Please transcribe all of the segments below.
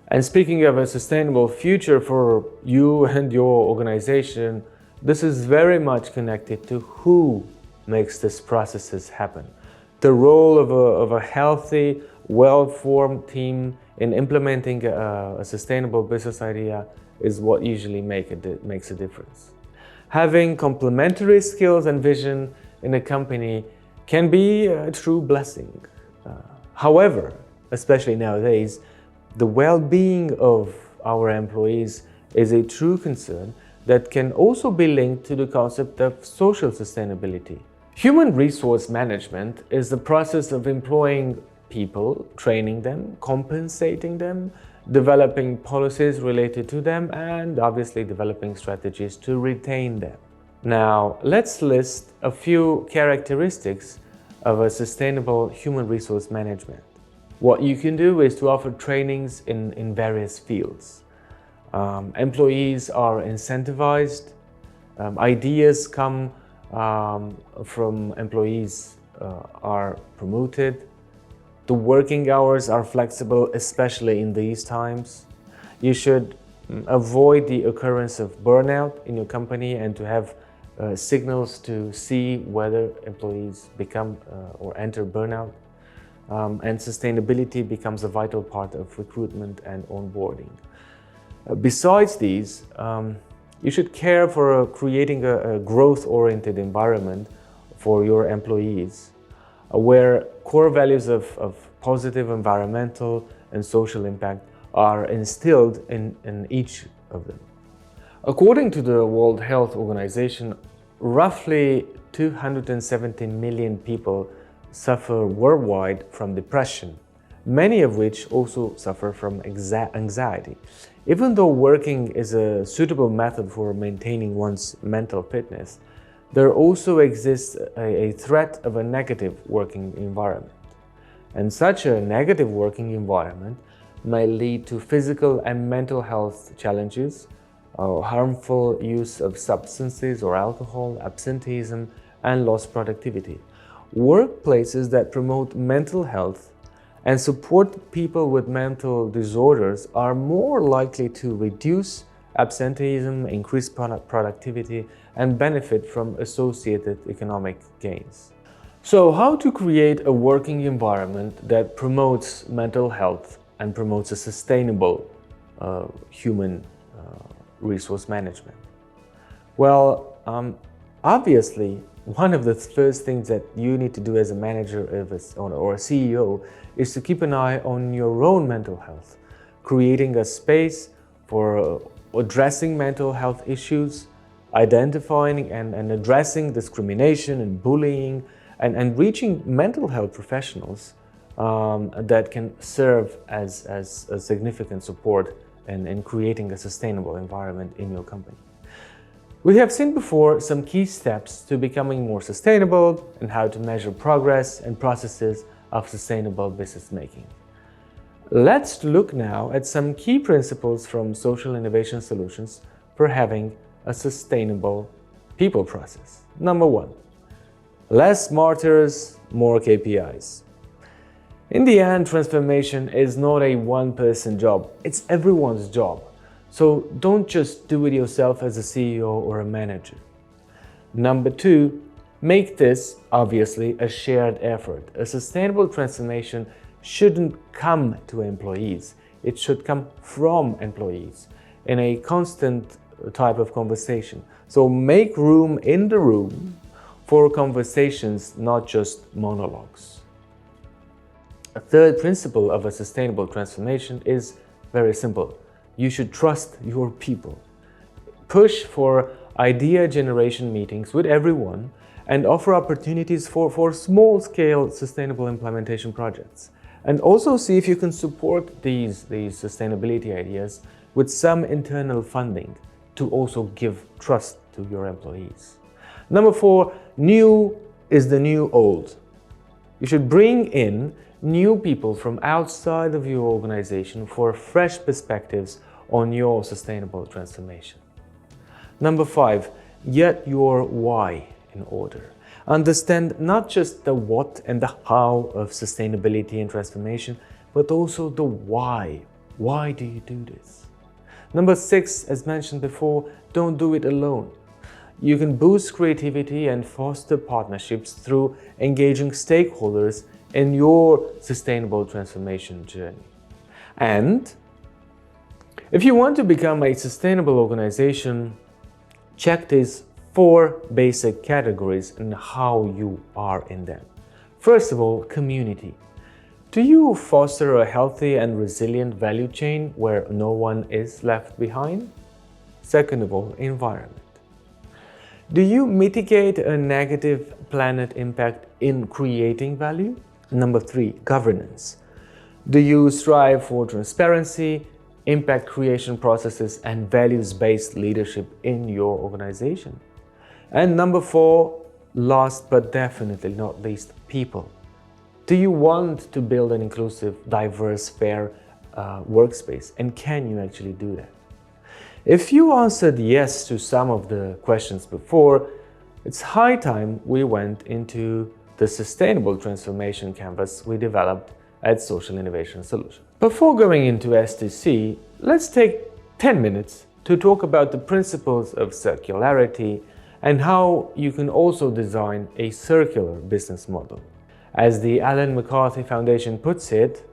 And speaking of a sustainable future for you and your organization, this is very much connected to who makes these processes happen. The role of a healthy, well-formed team in implementing a sustainable business idea is what usually makes a difference. Having complementary skills and vision in a company can be a true blessing. However, especially nowadays, the well-being of our employees is a true concern that can also be linked to the concept of social sustainability. Human resource management is the process of employing people, training them, compensating them, developing policies related to them, and obviously developing strategies to retain them. Now, let's list a few characteristics of a sustainable human resource management. What you can do is to offer trainings in various fields. Employees are incentivized, ideas come from employees are promoted. The working hours are flexible, especially in these times. You should avoid the occurrence of burnout in your company and to have signals to see whether employees become or enter burnout. And sustainability becomes a vital part of recruitment and onboarding. Besides these, you should care for creating a growth-oriented environment for your employees, where core values of positive environmental and social impact are instilled in each of them. According to the World Health Organization, roughly 270 million people suffer worldwide from depression, many of which also suffer from anxiety. Even though working is a suitable method for maintaining one's mental fitness, there also exists a threat of a negative working environment. And such a negative working environment may lead to physical and mental health challenges, harmful use of substances or alcohol, absenteeism, and lost productivity. Workplaces that promote mental health and support people with mental disorders are more likely to reduce absenteeism, increase productivity, and benefit from associated economic gains. So, how to create a working environment that promotes mental health and promotes a sustainable human resource management? Well, obviously, one of the first things that you need to do as a manager or a CEO is to keep an eye on your own mental health, creating a space for addressing mental health issues, identifying and addressing discrimination and bullying, and reaching mental health professionals that can serve as a significant support in creating a sustainable environment in your company. We have seen before some key steps to becoming more sustainable and how to measure progress and processes of sustainable business making. Let's look now at some key principles from social innovation solutions for having a sustainable people process. Number one, less martyrs, more KPIs. In the end, transformation is not a one-person job, it's everyone's job. So don't just do it yourself as a CEO or a manager. Number two, make this, obviously, a shared effort. A sustainable transformation shouldn't come to employees. It should come from employees in a constant type of conversation. So make room in the room for conversations, not just monologues. A third principle of a sustainable transformation is very simple. You should trust your people. Push for idea generation meetings with everyone and offer opportunities for small-scale sustainable implementation projects. And also see if you can support these sustainability ideas with some internal funding to also give trust to your employees. Number four, new is the new old. You should bring in new people from outside of your organization for fresh perspectives on your sustainable transformation. Number five, get your why in order. Understand not just the what and the how of sustainability and transformation, but also the why. Why do you do this? Number 6, as mentioned before, don't do it alone. You can boost creativity and foster partnerships through engaging stakeholders in your sustainable transformation journey. And if you want to become a sustainable organization, check these 4 basic categories and how you are in them. First of all, community. Do you foster a healthy and resilient value chain where no one is left behind? Second of all, environment. Do you mitigate a negative planet impact in creating value? Number 3, governance. Do you strive for transparency, impact creation processes, and values-based leadership in your organization? And number 4, last but definitely not least, people. Do you want to build an inclusive, diverse, fair workspace? And can you actually do that? If you answered yes to some of the questions before, it's high time we went into the sustainable transformation canvas we developed at Social Innovation Solutions. Before going into STC, let's take 10 minutes to talk about the principles of circularity and how you can also design a circular business model. As the Ellen MacArthur Foundation puts it,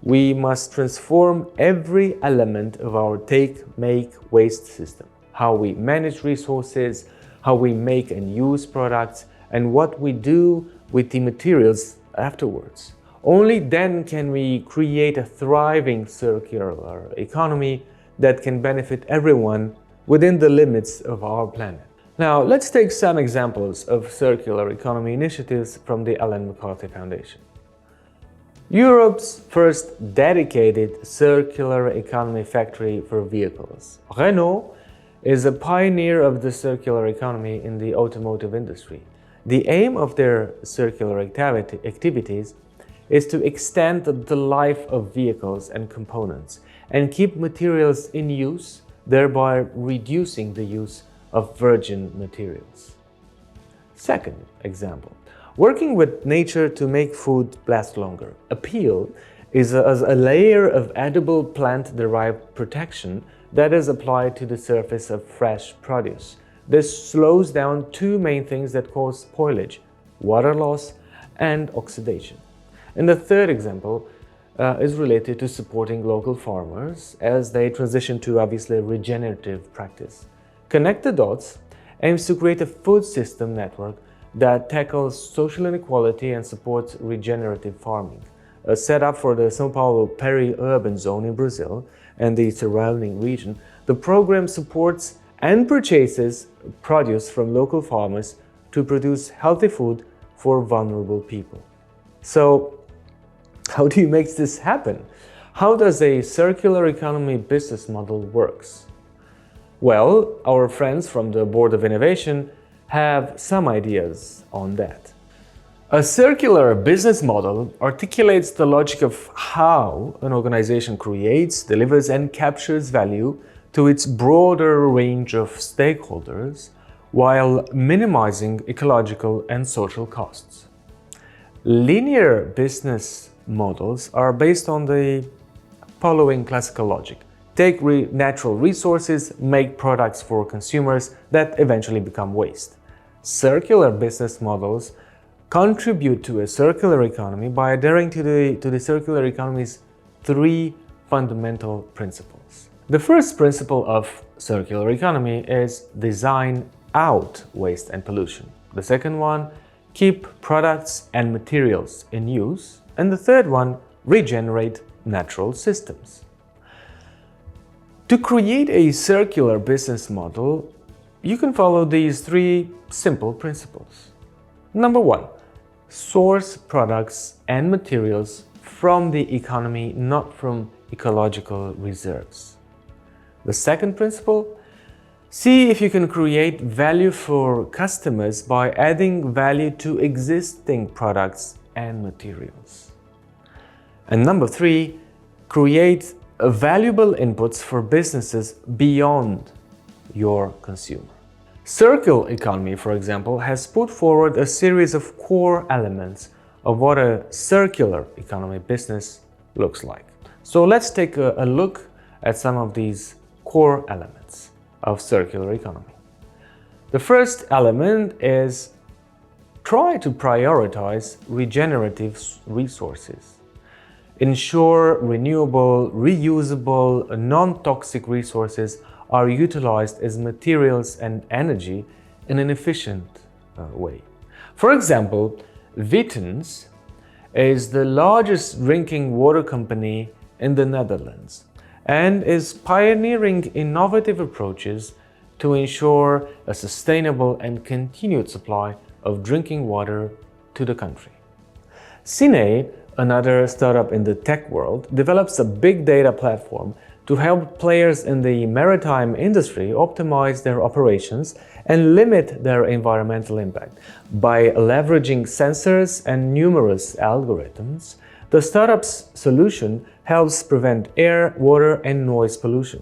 we must transform every element of our take, make, waste system. How we manage resources, how we make and use products, and what we do with the materials afterwards. Only then can we create a thriving circular economy that can benefit everyone within the limits of our planet. Now, let's take some examples of circular economy initiatives from the Ellen MacArthur Foundation. Europe's first dedicated circular economy factory for vehicles. Renault is a pioneer of the circular economy in the automotive industry. The aim of their circular activities is to extend the life of vehicles and components and keep materials in use, thereby reducing the use of virgin materials. Second example. Working with nature to make food last longer. Appeal is a layer of edible plant-derived protection that is applied to the surface of fresh produce. This slows down 2 main things that cause spoilage: water loss and oxidation. And the third example is related to supporting local farmers as they transition to obviously regenerative practice. Connect the Dots aims to create a food system network that tackles social inequality and supports regenerative farming. Set up for the São Paulo peri-urban zone in Brazil and the surrounding region, the program supports and purchases produce from local farmers to produce healthy food for vulnerable people. So, how do you make this happen? How does a circular economy business model works? Well, our friends from the Board of Innovation have some ideas on that. A circular business model articulates the logic of how an organization creates, delivers, and captures value to its broader range of stakeholders while minimizing ecological and social costs. Linear business models are based on the following classical logic. Take natural resources, make products for consumers that eventually become waste. Circular business models contribute to a circular economy by adhering to the circular economy's 3 fundamental principles. The first principle of circular economy is design out waste and pollution. The second one, keep products and materials in use. And the third one, regenerate natural systems. To create a circular business model, you can follow these 3 simple principles. Number 1, source products and materials from the economy, not from ecological reserves. The second principle, see if you can create value for customers by adding value to existing products and materials. And number 3, create valuable inputs for businesses beyond your consumer. Circle economy, for example, has put forward a series of core elements of what a circular economy business looks like. So let's take a look at some of these core elements of circular economy. The first element is try to prioritize regenerative resources. Ensure renewable, reusable, non-toxic resources are utilized as materials and energy in an efficient way. For example, Vitens is the largest drinking water company in the Netherlands and is pioneering innovative approaches to ensure a sustainable and continued supply of drinking water to the country. Cine, another startup in the tech world, develops a big data platform to help players in the maritime industry optimize their operations and limit their environmental impact. By leveraging sensors and numerous algorithms, the startup's solution helps prevent air, water, and noise pollution.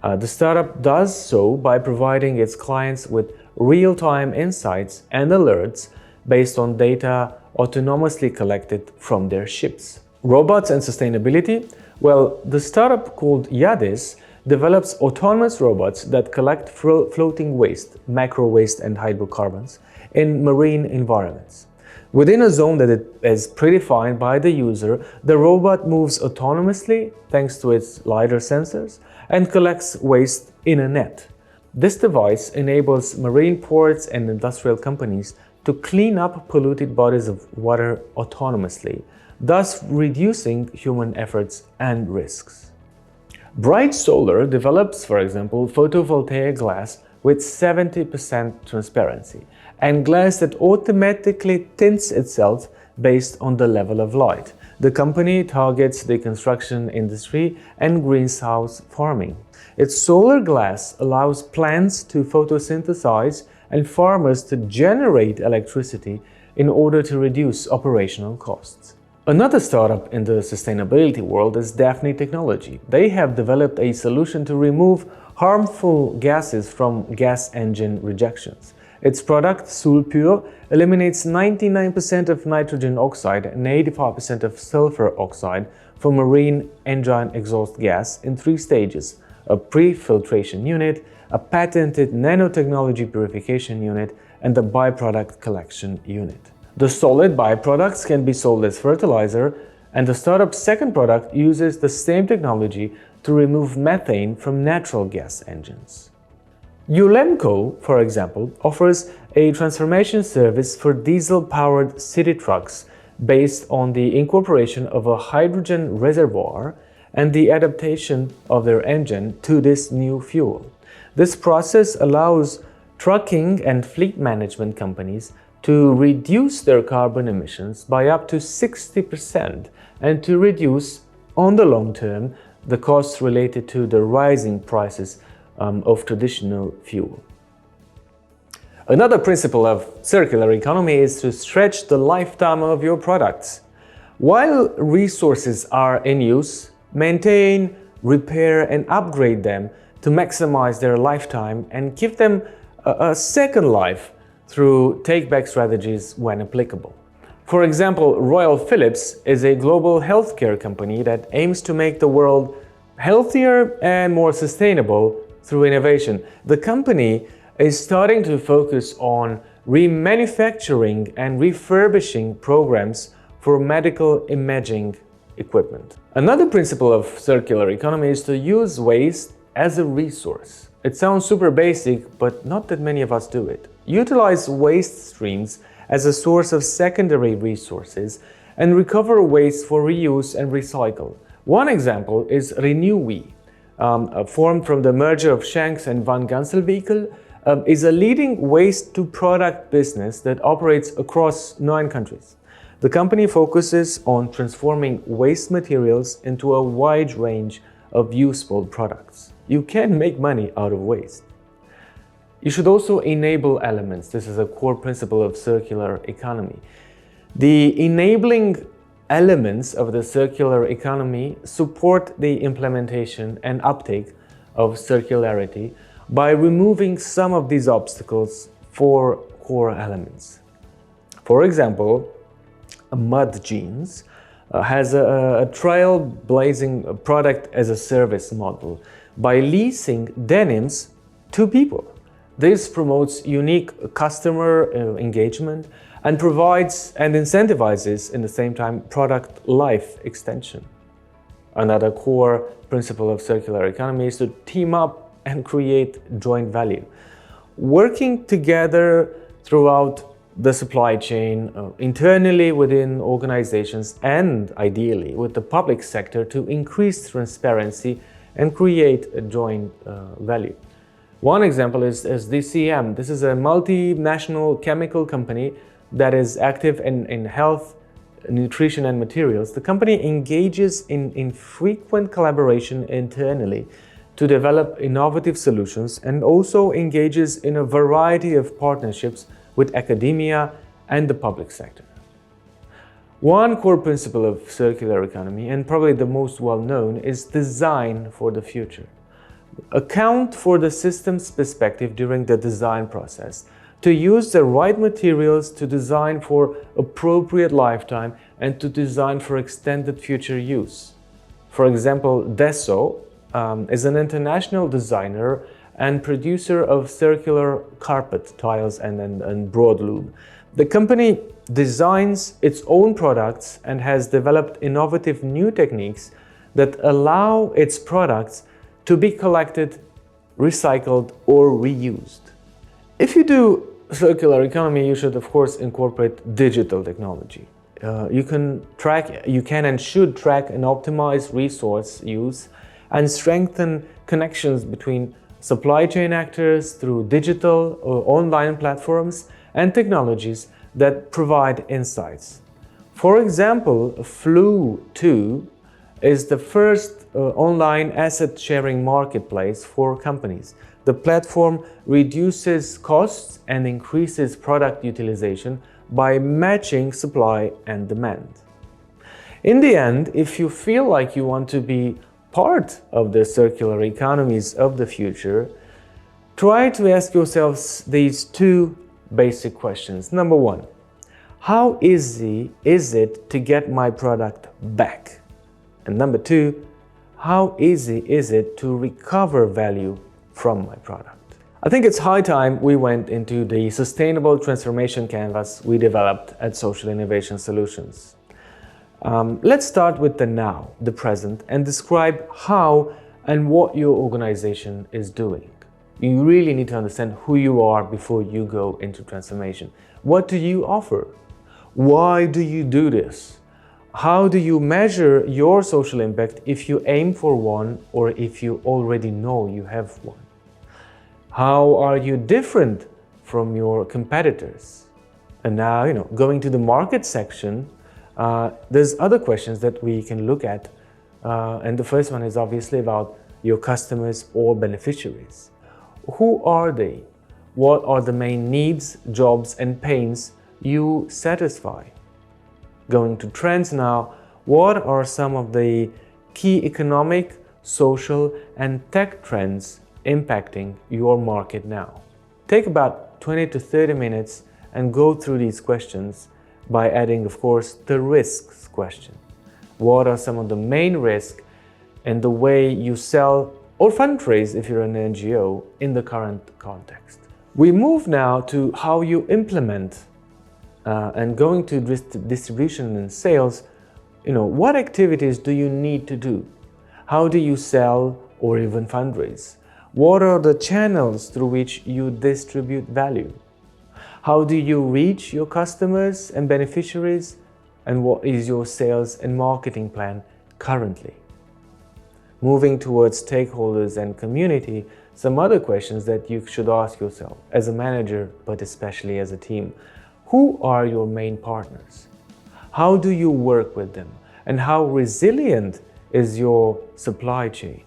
The startup does so by providing its clients with real-time insights and alerts based on data autonomously collected from their ships. Robots and sustainability? Well, the startup called Yadis develops autonomous robots that collect floating waste, macro waste and hydrocarbons in marine environments. Within a zone that is predefined by the user, the robot moves autonomously thanks to its LiDAR sensors and collects waste in a net. This device enables marine ports and industrial companies to clean up polluted bodies of water autonomously, thus reducing human efforts and risks. Bright Solar develops, for example, photovoltaic glass with 70% transparency and glass that automatically tints itself based on the level of light. The company targets the construction industry and greenhouse farming. Its solar glass allows plants to photosynthesize and farmers to generate electricity in order to reduce operational costs. Another startup in the sustainability world is Daphne Technology. They have developed a solution to remove harmful gases from gas engine rejections. Its product, Sulpure, eliminates 99% of nitrogen oxide and 85% of sulfur oxide from marine engine exhaust gas in 3 stages: a pre-filtration unit, a patented nanotechnology purification unit, and a byproduct collection unit. The solid byproducts can be sold as fertilizer, and the startup's second product uses the same technology to remove methane from natural gas engines. Ulemco, for example, offers a transformation service for diesel-powered city trucks based on the incorporation of a hydrogen reservoir and the adaptation of their engine to this new fuel. This process allows trucking and fleet management companies to reduce their carbon emissions by up to 60% and to reduce, on the long term, the costs related to the rising prices of traditional fuel. Another principle of circular economy is to stretch the lifetime of your products. While resources are in use, maintain, repair, and upgrade them to maximize their lifetime and give them a second life through take-back strategies when applicable. For example, Royal Philips is a global healthcare company that aims to make the world healthier and more sustainable through innovation. The company is starting to focus on remanufacturing and refurbishing programs for medical imaging equipment. Another principle of circular economy is to use waste as a resource. It sounds super basic, but not that many of us do it. Utilize waste streams as a source of secondary resources and recover waste for reuse and recycle. One example is Renewi, formed from the merger of Shanks and Van Ganselvehikel, is a leading waste-to-product business that operates across 9 countries. The company focuses on transforming waste materials into a wide range of useful products. You can make money out of waste. You should also enable elements. This is a core principle of circular economy. The enabling elements of the circular economy support the implementation and uptake of circularity by removing some of these obstacles for core elements. For example, mud jeans has a trailblazing product as a service model by leasing denims to people. This promotes unique customer engagement and provides and incentivizes, in the same time, product life extension. Another core principle of circular economy is to team up and create joint value. Working together throughout the supply chain, internally within organizations, and ideally with the public sector to increase transparency and create a joint value. One example is DCM. This is a multinational chemical company that is active in health, nutrition and materials. The company engages in frequent collaboration internally to develop innovative solutions and also engages in a variety of partnerships with academia and the public sector. One core principle of circular economy, and probably the most well-known, is design for the future. Account for the system's perspective during the design process, to use the right materials to design for appropriate lifetime and to design for extended future use. For example, Deso is an international designer and producer of circular carpet tiles and broadloom. The company designs its own products and has developed innovative new techniques that allow its products to be collected, recycled, or reused. If you do circular economy, you should of course incorporate digital technology. You can and should track and optimize resource use and strengthen connections between supply chain actors through digital or online platforms and technologies that provide insights. For example, Flu2 is the first online asset sharing marketplace for companies. The platform reduces costs and increases product utilization by matching supply and demand. In the end, if you feel like you want to be part of the circular economies of the future, try to ask yourselves these two basic questions. Number one, how easy is it to get my product back? And number two, how easy is it to recover value from my product? I think it's high time we went into the sustainable transformation canvas we developed at Social Innovation Solutions. Let's start with the now, the present, and describe how and what your organization is doing. You really need to understand who you are before you go into transformation. What do you offer? Why do you do this? How do you measure your social impact if you aim for one or if you already know you have one? How are you different from your competitors? And now, going to the market section, there's other questions that we can look at. And the first one is obviously about your customers or beneficiaries. Who are they? What are the main needs, jobs, and pains you satisfy? Going to trends now, what are some of the key economic, social, and tech trends impacting your market now? Take about 20 to 30 minutes and go through these questions by adding, of course, the risks question. What are some of the main risks in the way you sell or fundraise if you're an NGO in the current context? We move now to how you implement and going to distribution and sales. What activities do you need to do? How do you sell or even fundraise? What are the channels through which you distribute value? How do you reach your customers and beneficiaries? And what is your sales and marketing plan currently? Moving towards stakeholders and community, some other questions that you should ask yourself as a manager, but especially as a team. Who are your main partners? How do you work with them? And how resilient is your supply chain?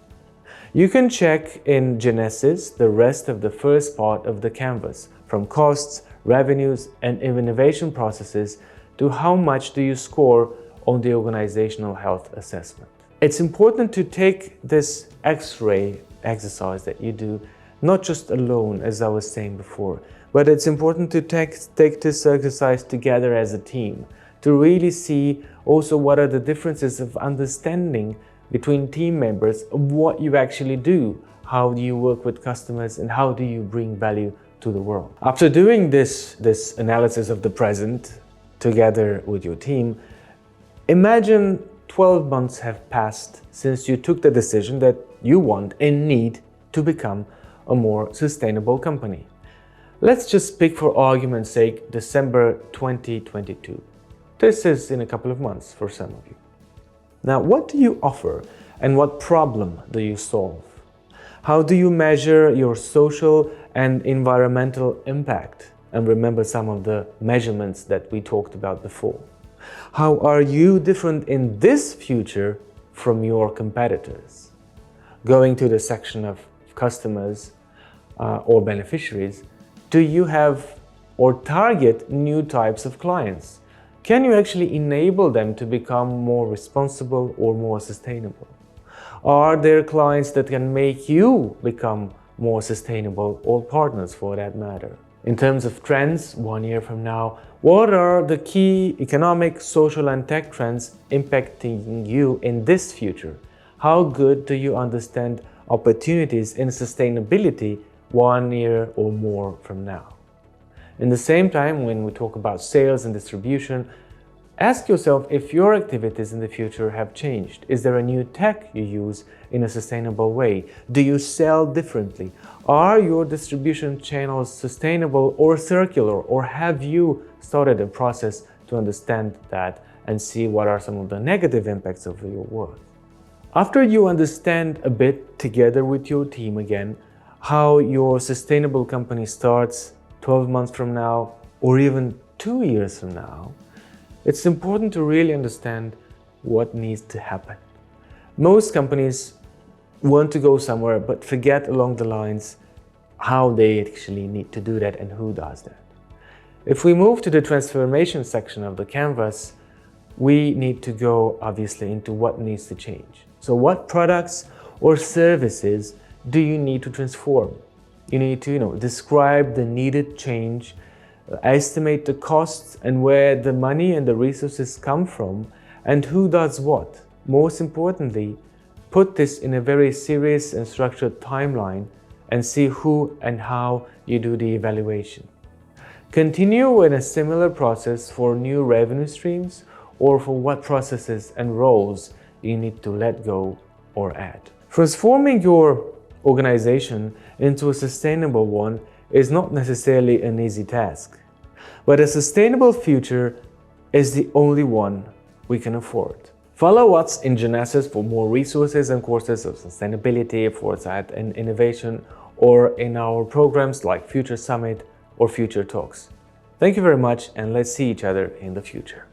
You can check in Genesis the rest of the first part of the canvas, from costs, revenues, and innovation processes to how much do you score on the organizational health assessment. It's important to take this X-ray exercise that you do, not just alone, as I was saying before, but it's important to take this exercise together as a team, to really see also what are the differences of understanding between team members of what you actually do, how do you work with customers, and how do you bring value to the world. After doing this analysis of the present together with your team, imagine 12 months have passed since you took the decision that you want and need to become a more sustainable company. Let's just pick, for argument's sake, December 2022. This is in a couple of months for some of you. Now, what do you offer and what problem do you solve? How do you measure your social and environmental impact? And remember some of the measurements that we talked about before. How are you different in this future from your competitors? Going to the section of customers or beneficiaries, do you have or target new types of clients? Can you actually enable them to become more responsible or more sustainable? Are there clients that can make you become more sustainable, or partners for that matter? In terms of trends, 1 year from now, what are the key economic, social, and tech trends impacting you in this future? How good do you understand opportunities in sustainability 1 year or more from now? In the same time, when we talk about sales and distribution, ask yourself if your activities in the future have changed. Is there a new tech you use in a sustainable way? Do you sell differently? Are your distribution channels sustainable or circular? Or have you started a process to understand that and see what are some of the negative impacts of your work? After you understand a bit together with your team again, how your sustainable company starts 12 months from now, or even 2 years from now, it's important to really understand what needs to happen. Most companies want to go somewhere but forget along the lines how they actually need to do that and who does that. If we move to the transformation section of the canvas, we need to go obviously into what needs to change. So what products or services do you need to transform? You need to describe the needed change, estimate the costs and where the money and the resources come from, and who does what. Most importantly, put this in a very serious and structured timeline and see who and how you do the evaluation. Continue in a similar process for new revenue streams or for what processes and roles you need to let go or add. Transforming your organization into a sustainable one is not necessarily an easy task, but a sustainable future is the only one we can afford. Follow us in Genesis for more resources and courses of sustainability, foresight, and innovation, or in our programs like Future Summit or Future Talks. Thank you very much, and let's see each other in the future.